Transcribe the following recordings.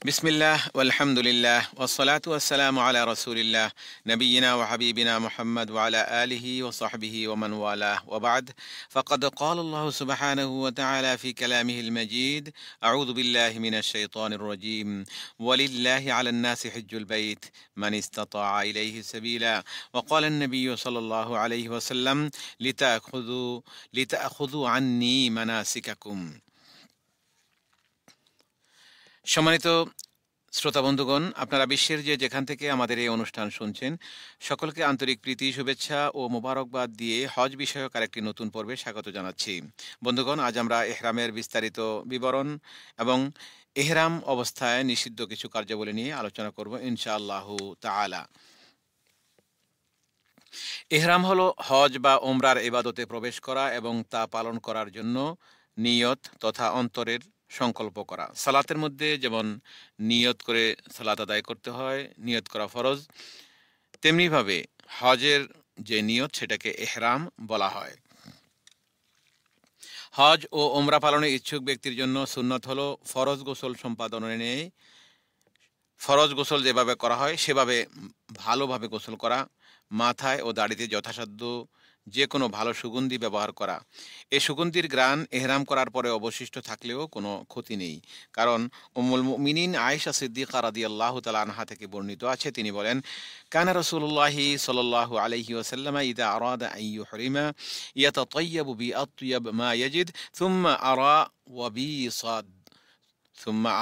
বিসমিল্লাহ ওয়ালহামদুলিল্লাহ ওয়াসসালাতু ওয়াসসালামু আলা রাসূলিল্লাহ নবিয়িনা ওয়া হাবিবিনা মুহাম্মদ ওয়া আলা আলিহি ওয়া সাহবিহি ওয়া মান ওয়ালাহ ওয়া বা'দ ফাকাদ ক্বালা আল্লাহু সুবহানাহু ওয়া তাআলা ফি কালামিহিল মাজিদ আউযু বিল্লাহি মিনাশ শাইতানির রাজীম ওয়ালিল্লাহি আলান নাসি হিজ্জুল বাইত মান ইসতাতাআ ইলাইহি সাবিলা ওয়া ক্বালা আন-নাবিয়্যু সাল্লাল্লাহু আলাইহি ওয়াসাল্লাম লিতাখুযু আন্নী মানাসিকাকুম। সম্মানিত শ্রোতা বন্ধুগণ, আপনারা বিশ্বের যেখান থেকে আমাদের এই অনুষ্ঠান শুনছেন, সকলকে আন্তরিক প্রীতি, শুভেচ্ছা ও মোবারকবাদ দিয়ে হজ বিষয়ক আরেকটি নতুন পর্বে স্বাগত জানাচ্ছি। বন্ধুগণ, আজ আমরা এহরামের বিস্তারিত বিবরণ এবং এহরাম অবস্থায় নিষিদ্ধ কিছু কার্যাবলী নিয়ে আলোচনা করব ইনশাআল্লাহু তাআলা। এহরাম হলো হজ বা ওমরার ইবাদতে প্রবেশ করা এবং তা পালন করার জন্য নিয়ত তথা অন্তরের সংকল্প করা। সালাতের মধ্যে যেমন নিয়ত করে সালাত আদায় করতে হয়, নিয়ত করা ফরজ, তেমনিভাবে হজের যে নিয়ত সেটাকে এহরাম বলা হয়। হজ ও ওমরা পালনের ইচ্ছুক ব্যক্তির জন্য সুন্নত হলো ফরজ গোসল সম্পাদনে নেই, ফরজ গোসল যেভাবে করা হয় সেভাবে ভালোভাবে গোসল করা, মাথায় ও দাড়িতে যথাসাধ্য যে কোনো ভালো সুগন্ধি ব্যবহার করা। এই সুগন্ধির ঘ্রাণ এহরাম করার পরে অবশিষ্ট থাকলেও কোনো ক্ষতি নেই, কারণ উম্মুল মুমিনিন আয়েশা সিদ্দিকা রাদিয়াল্লাহু তাআলা আনহা থেকে বর্ণিত আছে, তিনি বলেন, কানা রাসূলুল্লাহি সাল্লাল্লাহু আলাইহি ওয়াসাল্লাম ইযা আরাদা আন ইউহরিমা ইয়াতাতায়্যাবু বিআতয়্যাব মা ইয়াজিদ থুম্মা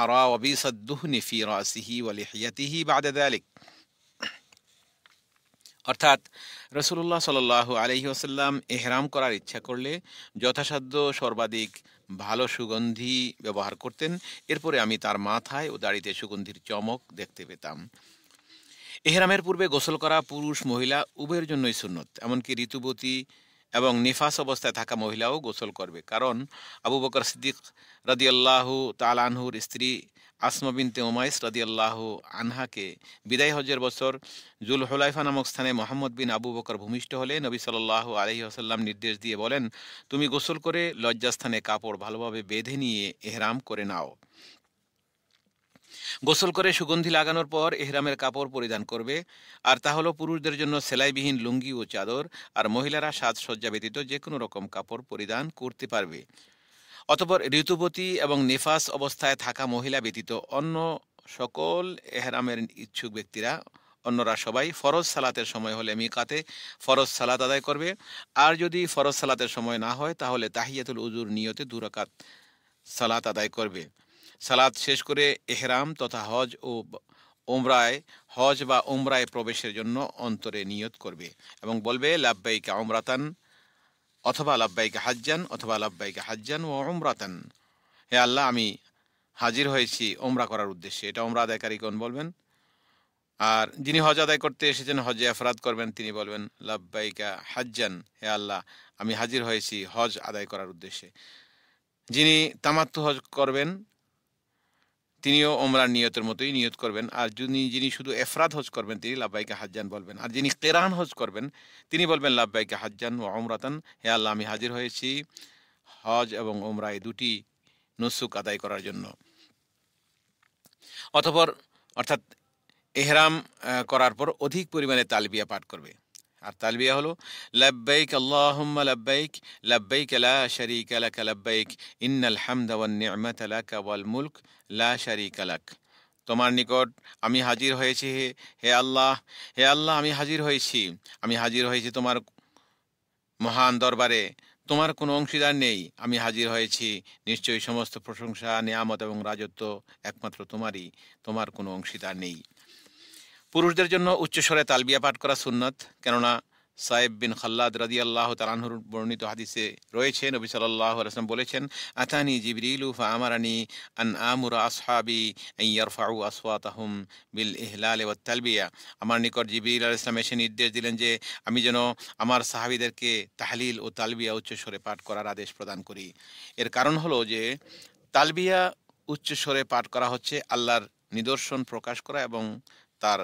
আরা ওয়াবিসাদ দুহনি ফি রাসিহি ওয়া লিহিয়াতিহি বা'দা যালিক। অর্থাৎ রাসূলুল্লাহ সাল্লাল্লাহু আলাইহি ওয়াসাল্লাম এহরাম করার ইচ্ছা করলে যথাসাধ্য সর্বাধিক ভালো সুগন্ধি ব্যবহার করতেন। এরপরে আমি তার মাথায় ও দাড়িতে সুগন্ধির চমক দেখতে পেতাম। এহরামের পূর্বে গোসল করা পুরুষ মহিলা উভয়ের জন্যই সুন্নত, এমনকি ঋতুবতী এবং নিফাস অবস্থায় থাকা মহিলাও গোসল করবে, কারণ আবু বকর সিদ্দিক রাদিয়াল্লাহু তাআলা আনহুর স্ত্রী আসমা বিনতে উমাইস রাদিয়াল্লাহু আনহাকে বিদায় হজের বছর জুলহুলাইফা নামক স্থানে মুহাম্মদ বিন আবু বকর ভূমিষ্ঠ হলে নবী সাল্লাল্লাহু আলাইহি ওয়াসাল্লাম নির্দেশ দিয়ে বলেন, তুমি গোসল করে লজ্জাস্থানে কাপড় ভালোভাবে বেঁধে নিয়ে এহরাম করে নাও। গোসল করে সুগন্ধি লাগানোর পর এহরামের কাপড় পরিধান করবে, আর তা হলো পুরুষদের জন্য সেলাইবিহীন লুঙ্গি ও চাদর, আর মহিলারা সাজসজ্জা ব্যতীত যে কোনো রকম কাপড় পরিধান করতে পারবে। অতঃপর ঋতুবতী এবং নিফাস অবস্থায় থাকা মহিলা ব্যতীত অন্য সকল এহরামের ইচ্ছুক ব্যক্তিরা, অন্যরা সবাই ফরজ সালাতের সময় হলে মিকাতে ফরজ সালাত আদায় করবে, আর যদি ফরজ সালাতের সময় না হয় তাহলে তাহিয়াতুল উজুর নিয়তে 2 রাকাত সালাত আদায় করবে। সালাত শেষ করে এহরাম তথা হজ বা ওমরায় প্রবেশের জন্য অন্তরে নিয়ত করবে এবং বলবে, লাব্বাইকা উমরাতান অথবা লাব্বাইকা হাজ্জান অথবা লাব্বাইকা হাজ্জান ও উমরাতান। হে আল্লাহ, আমি হাজির হয়েছি ওমরা করার উদ্দেশ্যে। এটা ওমরা আদায়কারীগণ বলবেন। আর যিনি হজ আদায় করতে এসেছেন, হজে আফরাদ করবেন, তিনি বলবেন লাব্বাইকা হাজ্জান, হে আল্লাহ, আমি হাজির হয়েছি হজ আদায় করার উদ্দেশ্যে। যিনি তামাত্তু হজ করবেন তিনিও ওমরার নিয়তের মতোই নিয়ত করবেন। আর যিনি শুধু এফরাদ হজ করবেন তিনি লাব্বাইকা হাজ্জান বলবেন। আর যিনি কেরান হজ করবেন তিনি বলবেন লাব্বাইকা হাজ্জান ও উমরাতান, হে আল্লাহ, আমি হাজির হয়েছি হজ এবং ওমরায় 2টি নুসুক আদায় করার জন্য। অর্থাৎ এহরাম করার পর অধিক পরিমাণে তালবিয়া পাঠ করবে। আর তালবিয়া হলো, লাব্বাইক আল্লাহুম্মা লাব্বাইক, লাব্বাইক লা শারীকা লাক লাব্বাইক, ইন্নাল হামদা ওয়ান নি'মাতা লাকা ওয়াল মুলক লা শারীকা লাক। তোমার নিকট আমি হাজির হয়েছি, হে আল্লাহ, আমি হাজির হয়েছি তোমার মহান দরবারে, তোমার কোনো অংশীদার নেই। আমি হাজির হয়েছি, নিশ্চয়ই সমস্ত প্রশংসা, নিয়ামত এবং রাজত্ব একমাত্র তোমারই, তোমার কোনো অংশীদার নেই। পুরুষদের জন্য উচ্চস্বরে তালবিয়া পাঠ করা সুন্নত, কেননা সাইব বিন খাল্লাদ রাদিয়াল্লাহু তাআলা আনহুর বর্ণিত হাদিসে রয়েছে, নবী সাল্লাল্লাহু আলাইহি ওয়াসাল্লাম বলেছেন, আতানি জিবরিলু ফাআমারানি আন আমুরা আসহাবি আন ইয়ারফাউ আসওয়াতাহুম বিল ইহলাল ওয়াত তালবিয়া। আমার নিকট জিবরিল আলাইহিস সালাম এসে নির্দেশ দিলেন যে আমি যেন আমার সাহাবীদেরকে তাহলিল ও তালবিয়া উচ্চস্বরে পাঠ করার আদেশ প্রদান করি। এর কারণ হলো যে তালবিয়া উচ্চস্বরে পাঠ করা হচ্ছে আল্লাহর নিদর্শন প্রকাশ করা এবং তার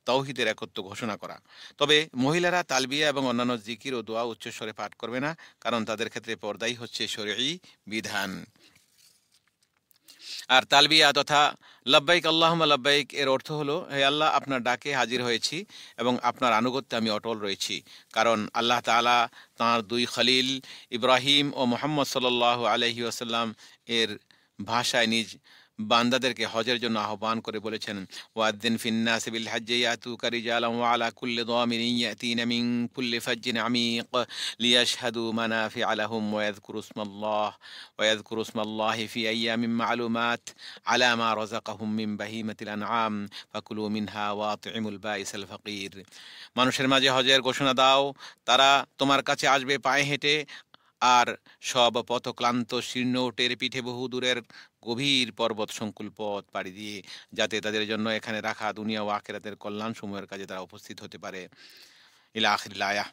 তাওহীদের একত্ব ঘোষণা করা। তবে মহিলারা তালবিয়া এবং অন্যান্য জিকির ও দোয়া উচ্চস্বরে পাঠ করবে না, কারণ তাদের ক্ষেত্রে পর্দাই হচ্ছে শরঈ বিধান। আর তালবিয়া তথা লাব্বাইক আল্লাহুম্মা লাব্বাইক এর অর্থ হলো, হে আল্লাহ, আপনার ডাকে হাজির হয়েছি এবং আপনার আনুগত্যে আমি অটল রয়েছি। কারণ আল্লাহ তাআলা তাঁর দুই খলিল ইব্রাহিম ও মুহাম্মদ সাল্লাল্লাহু আলাইহি ওয়াসাল্লাম এর ভাষায় নিজ বান্দাদেরকে হজের জন্য আহ্বান করে বলেছেন, ওয়াদ্দিন ফিন্নাসি বিল হাজ্জি ইয়াতুকা রিজালান ওয়া আলা কুল্লি দামিরিন ইয়াতিনা মিন কুল্লি ফাজ্জিন আমিক লিয়াশহাদু মানাফিআ লাহুম ওয়া ইয়াযকুরু ইসমাল্লাহি ফি আইয়ামিন মা'লুমাত আলা মা রাযাকাহুম মিন বাহিমাতিল আনআম ফাকুলু মিনহা ওয়া আত'ইমুল বাঈসাল ফাকির। মানুষের মাঝে হজের ঘোষণা দাও, তারা তোমার কাছে আসবে পায়ে হেঁটে, আর সব পথক্লান্ত শীর্ণ উটের পিঠে বহু দূরের গভীর পর্বত সংকুল পথ পাড়ি দিয়ে, যাতে তাদের জন্য এখানে রাখা দুনিয়া ও আখিরাতের কল্যাণ সমূহের কাজে তারা উপস্থিত হতে পারে। ইলা আখিরিল আয়াহ।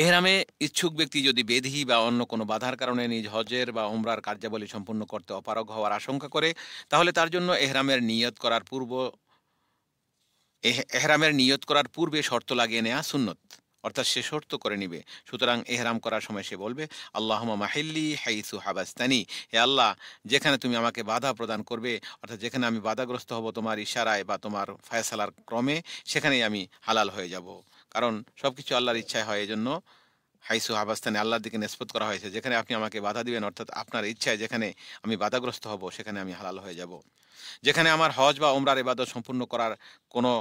এহরামে ইচ্ছুক ব্যক্তি যদি বেধি বা অন্য কোনো বাধার কারণে নিজ হজের বা উমরার কার্যাবলী সম্পূর্ণ করতে অপারগ হওয়ার আশঙ্কা করে, তাহলে তার জন্য এহরামের নিয়ত করার পূর্বে শর্ত লাগিয়ে নেওয়া সুন্নত, অর্থাৎ সে শর্ত করে নিবে। সুতরাং এহরাম করার সময় সে বলবে, আল্লাহুম্মা মাহিল্লি হাইসু হাবাস্তানি, হে আল্লাহ, যেখানে তুমি আমাকে বাধা প্রদান করবে, অর্থাৎ যেখানে আমি বাধাগ্রস্ত হব তোমার ইশারায় বা তোমার ফায়সালার ক্রমে, সেখানেই আমি হালাল হয়ে যাব। কারণ সবকিছু আল্লাহর ইচ্ছায় হয়, এজন্য হাইসু হাবাস্তানি আল্লাহর দিকে নিসবত করা হয়েছে। যেখানে আপনি আমাকে বাধা দিবেন, অর্থাৎ আপনার ইচ্ছায় যেখানে আমি বাধাগ্রস্ত হব, সেখানে আমি হালাল হয়ে যাব। যেখানে আমার হজ বা উমরার ইবাদত সম্পূর্ণ করার কোনো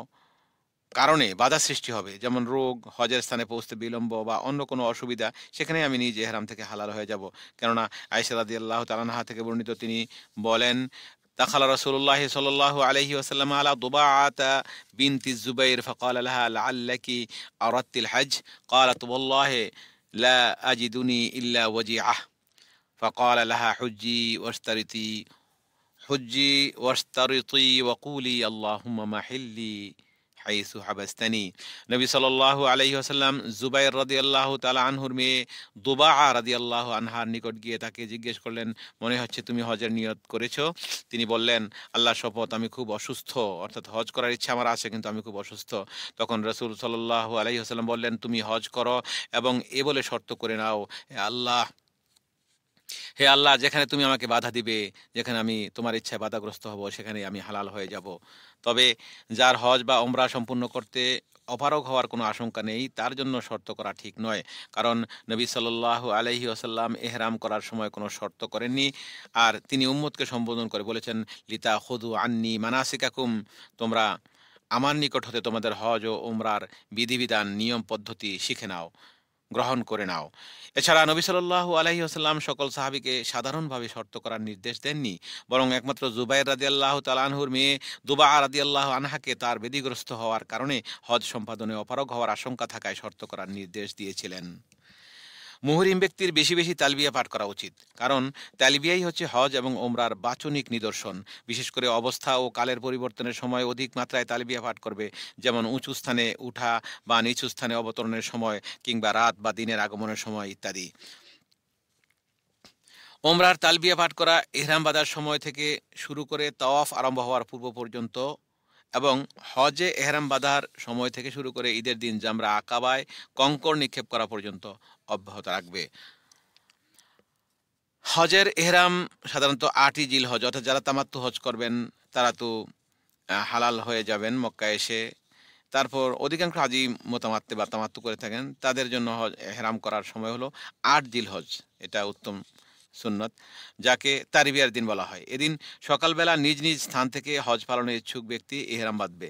কারণে বাধা সৃষ্টি হবে, যেমন রোগ, হজের স্থানে পৌঁছতে বিলম্ব বা অন্য কোনো অসুবিধা, সেখানে আমি নিজ এহরাম থেকে হালাল হয়ে যাব। কেননা আয়েশা রাদিয়াল্লাহু তাআলা আনহা থেকে বর্ণিত, তিনি বলেন, দাখালা রাসূলুল্লাহি সাল্লাল্লাহু আলাইহি ওয়াসাল্লাম আলা দুবাআতা বিনতি যুবাইর ফাকালা লাহা লাআল্লাকি আরাদতিল হজ ক্বালাত ওয়াল্লাহি লা আজিদুনি ইল্লা ওয়াজিআহ ফাকালা লাহা হুজ্জি ওয়াশতারিতি ওয়াকুলি আল্লাহুম্মা মাহিল্লি হাইসু হাবাস্তানি। নবী সাল্লাল্লাহু আলাইহি ওয়াসাল্লাম জুবাইর রাদিয়াল্লাহু তাআলা আনহুর মেয়ে দুবাআ রাদিয়াল্লাহু আনহার নিকট গিয়ে তাকে জিজ্ঞেস করলেন, মনে হচ্ছে তুমি হজের নিয়ত করেছো? তিনি বললেন, আল্লাহর শপথ, আমি খুব অসুস্থ, অর্থাৎ হজ করার ইচ্ছা আমার আছে কিন্তু আমি খুব অসুস্থ। তখন রাসূল সাল্লাল্লাহু আলাইহি ওয়াসাল্লাম বললেন, তুমি হজ করো এবং এ বলে শর্ত করে নাও, হে আল্লাহ, যেখানে তুমি আমাকে বাধা দিবে, যেখানে আমি তোমার ইচ্ছায় বাধাগ্রস্ত হব, সেখানে আমি হালাল হয়ে যাব। তবে যার হজ বা উমরা সম্পূর্ণ করতে অপারগ হওয়ার কোনো আশঙ্কা নেই, তার জন্য শর্ত করা ঠিক নয়। কারণ নবী সাল্লাল্লাহু আলাইহি ওয়াসাল্লাম এহরাম করার সময় কোনো শর্ত করেননি। আর তিনি উম্মতকে সম্বোধন করে বলেছেন, লিতা খুদু আন্নি মানাসিকাকুম, তোমরা আমার নিকট হতে তোমাদের হজ ও উমরার বিধিবিধান, নিয়ম পদ্ধতি শিখে নাও, গ্রহণ করে নাও। এছাড়া নবী সাল্লাল্লাহু আলাইহি ওয়াসাল্লাম সকল সাহাবীকে সাধারণভাবে শর্ত করার নির্দেশ দেননি, বরং একমাত্র জুবাইর রাদিয়াল্লাহু তাআলা আনহুর মেয়ে দুবাআ রাদিয়াল্লাহু আনহাকে তার ব্যাধিগ্রস্ত হওয়ার কারণে হজ সম্পাদনে অপারগ হওয়ার আশঙ্কা থাকায় শর্ত করার নির্দেশ দিয়েছিলেন। মুহরিম ব্যক্তির বেশি বেশি তালবিয়া পাঠ করা উচিত, কারণ তালবিয়াই হচ্ছে হজ এবং ওমরার বাচনিক নিদর্শন। বিশেষ করে অবস্থা ও কালের পরিবর্তনের সময় অধিক মাত্রায় তালবিয়া পাঠ করবে, যেমন উঁচু স্থানে উঠা বা নিচু স্থানে অবতরণের সময়, কিংবা রাত বা দিনের আগমনের সময় ইত্যাদি। ওমরার তালবিয়া পাঠ করা ইহরাম বাঁধার সময় থেকে শুরু করে তাওয়াফ আরম্ভ হওয়ার পূর্ব পর্যন্ত, এবং হজে এহরাম বাঁধার সময় থেকে শুরু করে ঈদের দিন জামরা আকাবায় কঙ্কর নিক্ষেপ করা পর্যন্ত অব্যাহত রাখবে। হজের এহরাম সাধারণত ৮ই জিলহজ, অর্থাৎ যারা তামাত্তু হজ করবেন তারা তো হালাল হয়ে যাবেন মক্কায় এসে। তারপর অধিকাংশ হাজি মোতামাত্তে বা তামাত্তু করে থাকেন, তাদের জন্য হজ এহরাম করার সময় হলো ৮ জিলহজ। এটা উত্তম সুন্নত, যাকে তারবিয়ার দিন বলা হয়। এদিন সকালবেলা নিজ নিজ স্থান থেকে হজ পালনের ইচ্ছুক ব্যক্তি এহরাম বাঁধবে।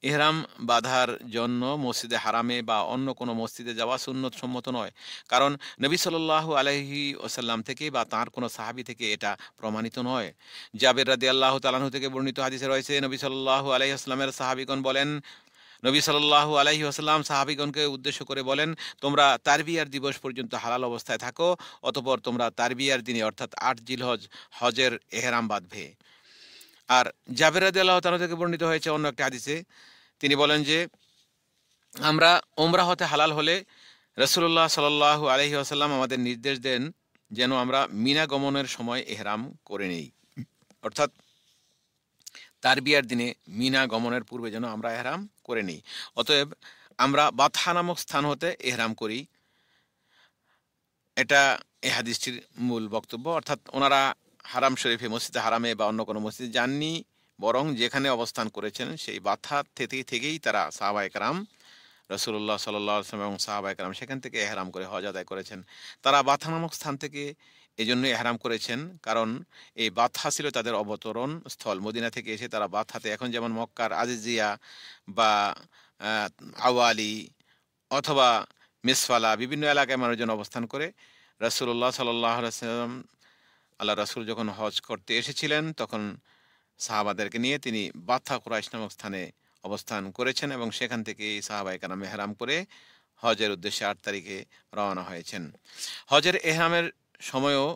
এহরাম বাঁধার জন্য মসজিদে হারামে বা অন্য কোনো মসজিদে যাওয়া সুন্নত সম্মত নয়, কারণ নবী সাল্লাল্লাহু আলাইহি ওয়াসাল্লাম থেকে বা তাঁর কোনো সাহাবী থেকে এটা প্রমাণিত নয়। জাবের রাদিয়াল্লাহু তাআলা আনহু থেকে বর্ণিত হাদিসে রয়েছে, নবী সাল্লাল্লাহু আলাইহি ওয়াসাল্লামের সাহাবীগণ বলেন, নবী সাল্লাল্লাহু আলাইহি ওয়াসাল্লাম সাহাবীগণকে উদ্দেশ্য করে বলেন, তোমরা তারবিয়ার দিবস পর্যন্ত হালাল অবস্থায় থাকো, অতঃপর তোমরা তারবিয়ার দিনে অর্থাৎ ৮ জিলহজ হজের এহরাম বাঁধবে। আর জাবের রাদিয়াল্লাহু তাআলা থেকে বর্ণিত হয়েছে অন্য একটা হাদিসে, তিনি বলেন যে, আমরা উমরা হতে হালাল হলে রাসূলুল্লাহ সাল্লাল্লাহু আলাইহি ওয়াসাল্লাম আমাদের নির্দেশ দেন যেন আমরা মিনা গমনের সময় এহরাম করে নেই, অর্থাৎ তারবিয়ার দিনে মিনা গমনের পূর্বে যেন আমরা এহরাম করে নিই। অতএব আমরা বাতহা নামক স্থান হতে এহরাম করি। এটা এই হাদিসটির মূল বক্তব্য। অর্থাৎ ওনারা হারাম শরীফে, মসজিদে হারামে বা অন্য কোনো মসজিদে যাননি, বরং যেখানে অবস্থান করেছেন সেই বাথা থেকেই তারা সাহাবায়ে কেরাম, রাসূলুল্লাহ সাল্লাল্লাহু আলাইহি ওয়াসাল্লাম এবং সাহাবায়ে কেরাম সেখান থেকে ইহরাম করে হজ আদায় করেছেন। তারা বাথা নামক স্থান থেকে এজন্য ইহরাম করেছেন, কারণ এই বাথা ছিল তাদের অবতরণ স্থল। মদিনা থেকে এসে তারা বাথাতে, এখন যেমন মক্কার আজিজিয়া বা আ আওয়ালি অথবা মিসফালা বিভিন্ন এলাকায় মানুষজন অবস্থান করে। রাসূলুল্লাহ সাল্লাল্লাহু আলাইহি ওয়াসাল্লাম, আল্লাহ রাসূল যখন হজ করতে এসেছিলেন তখন সাহাবাদেরকে নিয়ে তিনি বাথা কুরাইশ নামক স্থানে অবস্থান করেছেন এবং সেখান থেকে সাহাবায়ে কেরাম এহরাম করে হজের উদ্দেশ্যে ৮ তারিখে রওনা হয়েছেন। হজের এহরামের সময়ও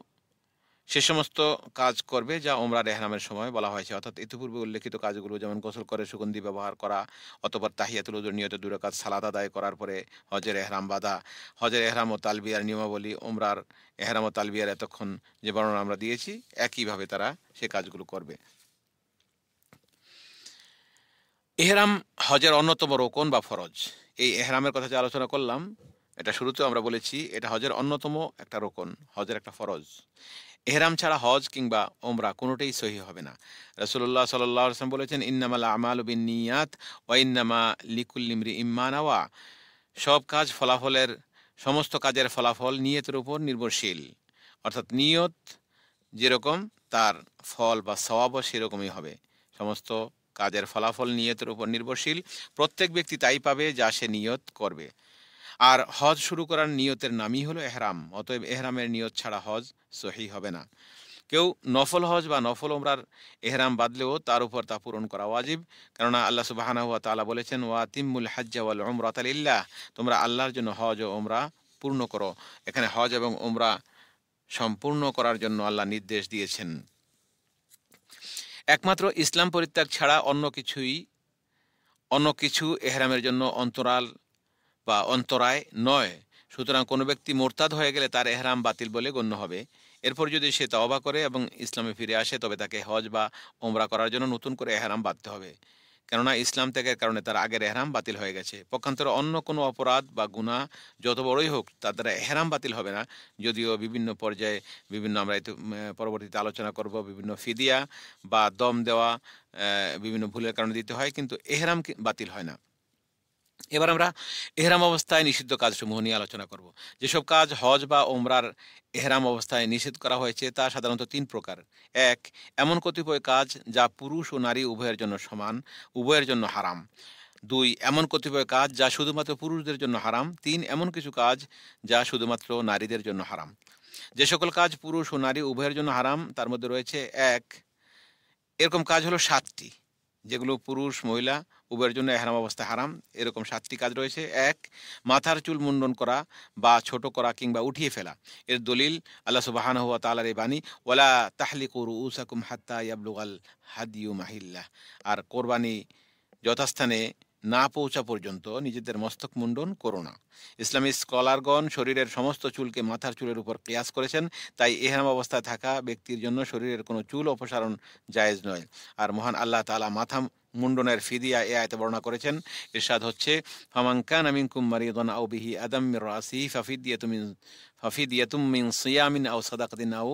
সে সমস্ত কাজ করবে যা ওমরার এহরামের সময় বলা হয়েছে, অর্থাৎ ইতিপূর্বে উল্লেখিত কাজগুলো, যেমন গোসল করে সুগন্ধি ব্যবহার করা, অতঃপর তাহিয়াতুল উযুর নিয়ত ২ রাকাত সালাত আদায় করার পরে হজের এহরাম বাঁধা, হজের এহরাম ও তালবিয়ার নিয়মাবলী, ওমরার এহরাম ও তালবিয়ার এতক্ষণ যে বর্ণনা আমরা দিয়েছি একইভাবে তারা সে কাজগুলো করবে। এহরাম হজের অন্যতম রোকন বা ফরজ। এই এহরামের কথা যে আলোচনা করলাম, এটা শুরুতেও আমরা বলেছি, এটা হজের অন্যতম একটা রোকন, হজের একটা ফরজ। এহরাম ছাড়া হজ কিংবা ওমরা কোনোটাই সহি হবে না। রাসূলুল্লাহ সাল্লাল্লাহু আলাইহি ওয়াসাল্লাম বলেছেন, ইন্নামাল আমালু বিন্নিয়াত ওয়া ইন্নামা লিকুল্লি ইমরিইম মা নাওয়া। সব কাজ ফলাফলের, সমস্ত কাজের ফলাফল নিয়তের উপর নির্ভরশীল, অর্থাৎ নিয়ত যেরকম তার ফল বা সওয়াবও সেরকমই হবে। সমস্ত কাজের ফলাফল নিয়তের উপর নির্ভরশীল, প্রত্যেক ব্যক্তি তাই পাবে যা সে নিয়ত করবে। আর হজ শুরু করার নিয়তের নামই হলো এহরাম, অতএব এহরামের নিয়ত ছাড়া হজ সহি হবে না। কেউ নফল হজ বা নফল ওমরার এহরাম বাঁধলেও তার উপর তা পূরণ করা ওয়াজিব, কেননা আল্লাহ সুবহানাহু ওয়া তাআলা বলেছেন, ওয়া তিম্মুল হাজ্জা ওয়াল উমরাতা লিল্লাহ, তোমরা আল্লাহর জন্য হজ ও ওমরা পূর্ণ করো। এখানে হজ এবং ওমরা সম্পূর্ণ করার জন্য আল্লাহ নির্দেশ দিয়েছেন। একমাত্র ইসলাম পরিত্যাগ ছাড়া অন্য কিছু এহরামের জন্য অন্তরাল বা অন্তরায় নয়। সুতরাং কোনো ব্যক্তি মোরতাদ হয়ে গেলে তার এহরাম বাতিল বলে গণ্য হবে। এরপর যদি সে তওবা করে এবং ইসলামে ফিরে আসে, তবে তাকে হজ বা ওমরা করার জন্য নতুন করে এহরাম বাঁধতে হবে, কেননা ইসলাম ত্যাগের কারণে তার আগের এহরাম বাতিল হয়ে গেছে। পক্ষান্তরে অন্য কোনো অপরাধ বা গুনাহ যত বড়ই হোক তার দ্বারা এহরাম বাতিল হবে না, যদিও বিভিন্ন পর্যায়ে আমরা পরবর্তীতে আলোচনা করব, বিভিন্ন ফিদিয়া বা দম দেওয়া বিভিন্ন ভুলের কারণে দিতে হয়, কিন্তু এহরাম বাতিল হয় না। এবার আমরা এহরাম অবস্থায় নিষিদ্ধ কাজসমূহ নিয়ে আলোচনা করব। যেসব কাজ হজ বা ওমরার এহরাম অবস্থায় নিষেধ করা হয়েছে তা সাধারণত ৩ প্রকার। ১. এমন কতিপয় কাজ যা পুরুষ ও নারী উভয়ের জন্য সমান, উভয়ের জন্য হারাম। ২. এমন কতিপয় কাজ যা শুধুমাত্র পুরুষদের জন্য হারাম। ৩. এমন কিছু কাজ যা শুধুমাত্র নারীদের জন্য হারাম। যে সকল কাজ পুরুষ ও নারী উভয়ের জন্য হারাম তার মধ্যে রয়েছে: ১. এরকম কাজ হলো ৭টি, যেগুলো পুরুষ মহিলা উভয়ের জন্য এহরাম অবস্থায় হারাম। এরকম ৭টি কাজ রয়েছে। ১. মাথার চুল মুন্ডন করা বা ছোট করা কিংবা উঠিয়ে ফেলা। এর দলিল আল্লাহ সুবহানাহু ওয়া তাআলার এই বাণী, ওয়ালা তাহলিকু রুউসাকুম হাত্তা ইয়াবলুগাল হাদিয়ু মাহিল্লাহ। আর কোরবানি যথাস্থানে না পৌঁছা পর্যন্ত নিজেদের মস্তক মুন্ডন করো না। ইসলামী স্কলারগণ শরীরের সমস্ত চুলকে মাথার চুলের উপর কিয়াস করেছেন, তাই এহরাম অবস্থায় থাকা ব্যক্তির জন্য শরীরের কোনো চুল অপসারণ জায়েজ নয়। আর মহান আল্লাহ তাআলা মাথা মুন্ডনের ফিদিয়া এ আয়াতে বর্ণনা করেছেন। ইরশাদ হচ্ছে, ফামান কানা মিনকুম মারিদান আও বিহি আদাম মির রাসিহি ফাফিদিয়াতুম মিন সিয়ামিন আও সাদাকাতিন আও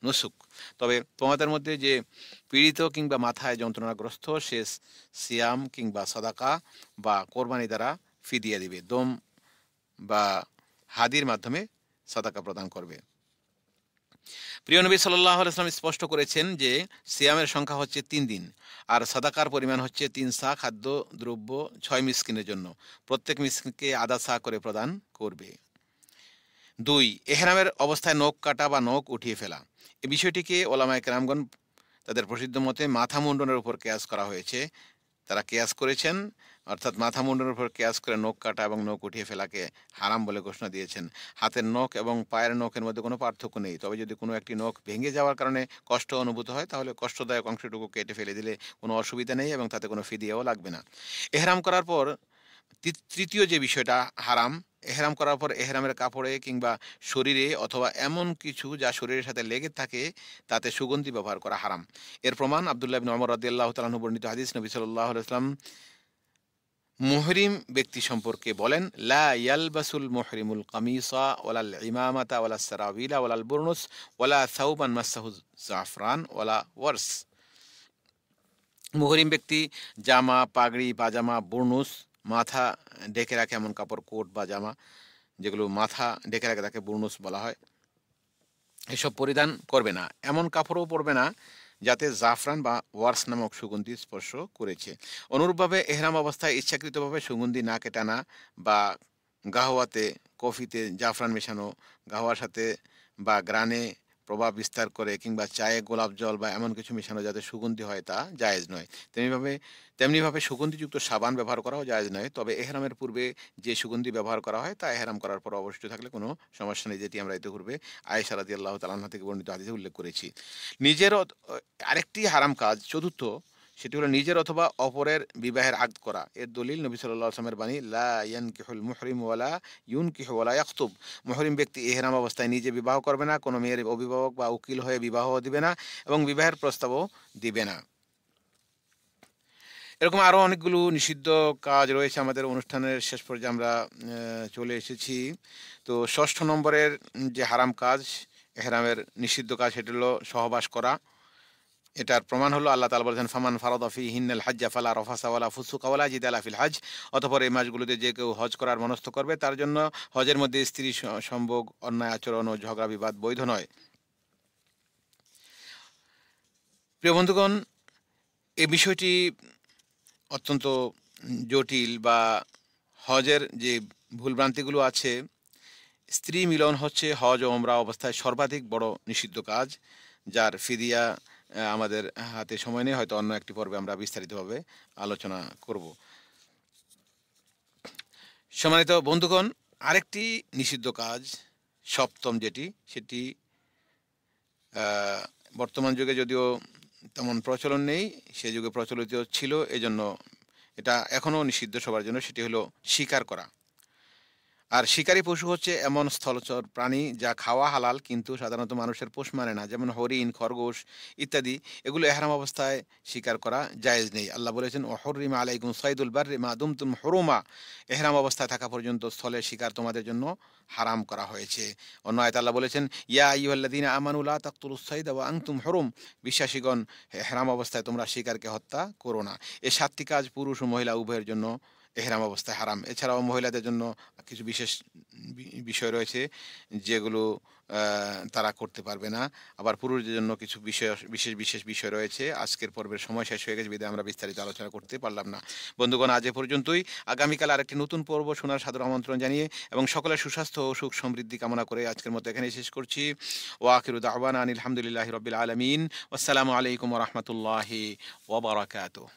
নুসুক। তবে তোমাদের মধ্যে যে পীড়িত কিংবা মাথায় যন্ত্রণাগ্রস্ত, সে সিয়াম কিংবা সাদাকা বা কোরবানি দ্বারা ফিদিয়া দিবে, দম বা হাদির মাধ্যমে সাদাকা প্রদান করবে। প্রিয় নবী সাল্লাল্লাহু আলাইহি ওয়াসাল্লাম স্পষ্ট করেছেন যে সিয়ামের সংখ্যা হচ্ছে ৩ দিন, আর সাদাকার পরিমাণ হচ্ছে ৩ সা খাদ্য দ্রব্য ৬ মিসকিনের জন্য। প্রত্যেক মিসকিনকে আধা সা করে প্রদান করবে। ২. এহরামের অবস্থায় নখ কাটা বা নখ উঠিয়ে ফেলা। এই বিষয়টিকে ওলামায়ে কেরামগণ তাদের প্রসিদ্ধ মতে মাথা মুন্ডনের উপর কিয়াস করা হয়েছে। তারা কিয়াস করেছেন, অর্থাৎ মাথা মুন্ডনের উপর কিয়াস করে নখ কাটা এবং নখ উঠিয়ে ফেলাকে হারাম বলে ঘোষণা দিয়েছেন। হাতের নখ এবং পায়ের নখের মধ্যে কোনো পার্থক্য নেই, তবে যদি কোনো একটি নখ ভেঙে যাওয়ার কারণে কষ্ট অনুভূত হয় তাহলে কষ্টদায়ক অংশটুকু কেটে ফেলে দিলে কোনো অসুবিধা নেই এবং তাতে কোনো ফিদিয়াও লাগবে না। এহরাম করার পর তৃতীয় যে বিষয়টা হারাম, এহরাম করার পর এহরামের কাপড়ে কিংবা শরীরে অথবা এমন কিছু যা শরীরের সাথে লেগে থাকে তাতে সুগন্ধি ব্যবহার করা হারাম। এর প্রমাণ আব্দুল্লাহ ইবনে ওমর রাদিয়াল্লাহু তাআলা আনহু বর্ণিত হাদিস, নবী সাল্লাল্লাহু আলাইহি ওয়াসাল্লাম মুহরিম ব্যক্তি সম্পর্কে বলেন, লা ইয়ালবাসুল মুহরিমুল কামিসা ওয়ালাল ইমামাতা ওয়ালাস সারাবিলা ওয়ালাল বুরনুস ওয়ালা সাউবান মাসসাহু জাফরান ওয়ালা ওয়ারস। মুহরিম ব্যক্তি জামা, পাগড়ি, পাজামা, বুরনুস, মাথা ঢেকে রাখে এমন কাপড়, কোট বা জামা যেগুলো মাথা ঢেকে রাখে তাকে বুরনুস বলা হয়, এসব পরিধান করবে না। এমন কাপড়ও পরবে না যাতে জাফরান বা ওয়ার্স নামক সুগন্ধি স্পর্শ করেছে। অনুরূপভাবে এহরাম অবস্থায় ইচ্ছাকৃতভাবে সুগন্ধি নাকে টানা বা গাহওয়াতে, কফিতে জাফরান মেশানো, গাহওয়ার সাথে বা গ্রানে প্রভাব বিস্তার করে কিংবা চায়ে গোলাপ জল বা এমন কিছু মেশানো যাতে সুগন্ধি হয় তা জায়েজ নয়। তেমনিভাবে সুগন্ধিযুক্ত সাবান ব্যবহার করাও জায়েজ নয়। তবে এহরামের পূর্বে যে সুগন্ধি ব্যবহার করা হয় তা এহরাম করার পর অবশিষ্ট থাকলে কোনো সমস্যা নেই, যেটি আমরা ইতিপূর্বে আয়েশা রাদিয়াল্লাহু তাআলা আনহা থেকে বর্ণিত হাদিসে উল্লেখ করেছি। নিজের আরেকটি হারাম কাজ, চতুর্থ, সেটি হলো নিজের অথবা অপরের বিবাহের আকদ করা। এর দলিল নবী সাল্লাল্লাহু আলাইহি ওয়াসাল্লামের বাণী, লা ইয়ানকিহুল মুহরিম ওয়ালা ইউনকিহু ওয়ালা ইয়াখতুব। মুহরিম ব্যক্তি ইহরাম অবস্থায় নিজে বিবাহ করবে না, কোনো মেয়ের অভিভাবক বা উকিল হয়ে বিবাহ দিবে না এবং বিবাহের প্রস্তাবও দিবে না। এরকম আরও অনেকগুলো নিষিদ্ধ কাজ রয়েছে। আমাদের অনুষ্ঠানের শেষ পর্যায়ে আমরা চলে এসেছি। তো ষষ্ঠ নম্বরের যে হারাম কাজ, এহরামের নিষিদ্ধ কাজ, সেটি হলো সহবাস করা। এটার প্রমাণ হলো আল্লাহ তাআলা বলেছেন, ফামান ফারাদা ফীহিন্নাল হাজ্জা ফালা রাফাসা ওয়ালা ফুসুকা ওয়ালা জিদালা ফিল হজ। অতঃপর এই মাসগুলোতে যে কেউ হজ করার মনস্থ করবে তার জন্য হজের মধ্যে স্ত্রী সম্ভোগ, অন্যায় আচরণ ও ঝগড়া বিবাদ বৈধ নয়। প্রিয় বন্ধুগণ, এই বিষয়টি অত্যন্ত জটিল বা হজের যে ভুলভ্রান্তিগুলো আছে, স্ত্রী মিলন হচ্ছে হজ ও ওমরা অবস্থায় সর্বাধিক বড় নিষিদ্ধ কাজ, যার ফিদিয়া আমাদের হাতে সময় নেই, হয়তো অন্য একটি পর্বে আমরা বিস্তারিতভাবে আলোচনা করব। সম্মানিত বন্ধুগণ, আরেকটি নিষিদ্ধ কাজ, সপ্তম যেটি, সেটি বর্তমান যুগে যদিও তেমন প্রচলন নেই, সে যুগে প্রচলিত ছিল, এজন্য এটা এখনও নিষিদ্ধ সবার জন্য, সেটি হলো শিকার করা। আর শিকারী পশু হচ্ছে এমন স্থলচর প্রাণী যা খাওয়া হালাল কিন্তু সাধারণত মানুষের পোষ মানে না, যেমন হরিণ, খরগোশ ইত্যাদি। এগুলো এহরাম অবস্থায় শিকার করা জায়েজ নেই। আল্লাহ বলেছেন, ওহরিমা আলাইকুম সাইদুল বাররি মা দুমতুম হুরুমা। এহরাম অবস্থায় থাকা পর্যন্ত স্থলে শিকার তোমাদের জন্য হারাম করা হয়েছে। অন্য আয়াতে আল্লাহ বলেছেন, ইয়া আইয়ুহাল্লাযীনা আমানু লা তাকতুলুস সাইদা ওয়া আনতুম হুরুম। বিশ্বাসীগণ, এহরাম অবস্থায় তোমরা শিকারকে হত্যা করো না। এই সাতটি কাজ পুরুষ ও মহিলা উভয়ের জন্য এহরাম অবস্থায় হারাম। এছাড়াও মহিলাদের জন্য কিছু বিশেষ বিষয় রয়েছে যেগুলো তারা করতে পারবে না। আবার পুরুষদের জন্য কিছু বিশেষ বিষয় রয়েছে। আজকের পর্বের সময় শেষ হয়ে গেছে, বিধায় আমরা বিস্তারিত আলোচনা করতে পারলাম না। বন্ধুগণ, আজ এ পর্যন্তই। আগামীকাল আরেকটি নতুন পর্ব শোনার সাদর আমন্ত্রণ জানিয়ে এবং সকলের সুস্বাস্থ্য ও সুখ সমৃদ্ধি কামনা করে আজকের মতো এখানেই শেষ করছি। ওয়া আখিরু দাওয়ানা আনিল হামদুলিল্লাহি রাব্বিল আলামিন। আসসালামু আলাইকুম ওয়া রাহমাতুল্লাহি ওয়া বারাকাতুহু।